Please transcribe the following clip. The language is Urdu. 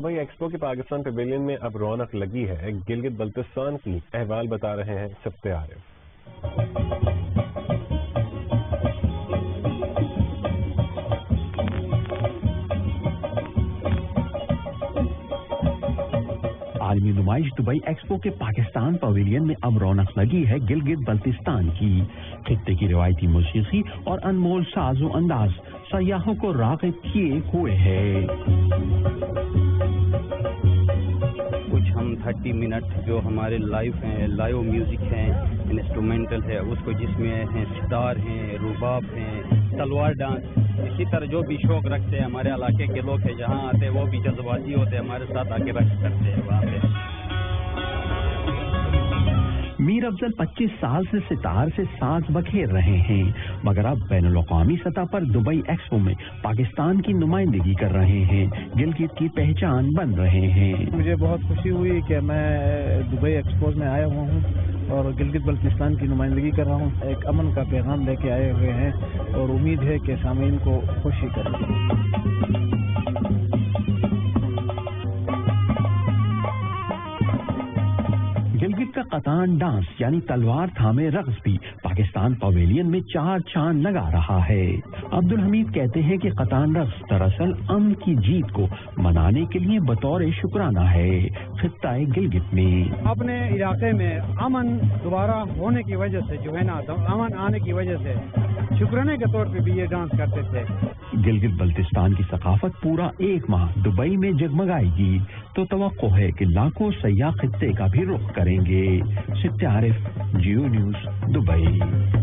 دبئی ایکسپو کے پاکستان پیویلین میں اب رونق لگی ہے، گلگت بلتستان کی احوال بتا رہے ہیں ستیہ عارف۔ عالمی نمائش دبئی ایکسپو کے پاکستان پویلین میں اب رونق لگی ہے گلگت بلتستان کی۔ خطے کی روایتی موسیقی اور انمول ساز و انداز سیاحوں کو راغب کیے ہوئے ہے۔ کچھ ہم 30 منٹ جو ہمارے لائیو میوزک ہیں، انسٹرومنٹل ہے، اس کو جس میں ہیں ستار ہیں، رباب ہیں، تلوار ڈانس، اسی طرح جو بھی شوق رکھتے ہیں ہمارے علاقے کے لوگ ہیں جہاں آتے ہیں وہ بھی جذباتی ہوتے ہیں، ہمارے ساتھ آ کے رقص کرتے ہیں وہاں پہ۔ میر افضل 25 سال سے ستار سے ساز بکھیر رہے ہیں، مگر اب بین الاقوامی سطح پر دبئی ایکسپو میں پاکستان کی نمائندگی کر رہے ہیں، گلگت کی پہچان بن رہے ہیں۔ مجھے بہت خوشی ہوئی کہ میں دبئی ایکسپو میں آیا ہوا ہوں اور گلگت بلتستان کی نمائندگی کر رہا ہوں۔ ایک امن کا پیغام لے کے آئے ہوئے ہیں اور امید ہے کہ سامعین کو خوشی کریں گے۔ گلگت کا قطان ڈانس یعنی تلوار تھامے رقص بھی پاکستان پویلین میں 4 چاند لگا رہا ہے۔ عبدالحمید کہتے ہیں کہ قطان رقص دراصل امن کی جیت کو منانے کے لیے بطور شکرانہ ہے۔ خطہ گلگت میں اپنے علاقے میں امن دوبارہ ہونے کی وجہ سے جو ہے نا، امن آنے کی وجہ سے شکرانے کے طور پہ بھی یہ ڈانس کرتے تھے۔ گلگت بلتستان کی ثقافت پورا 1 ماہ دبئی میں جگمگائے گی تو توقع ہے کہ لاکھوں سیاح خطے کا بھی رخ کریں گے۔ ستیہ عارف، جیو نیوز، دبئی۔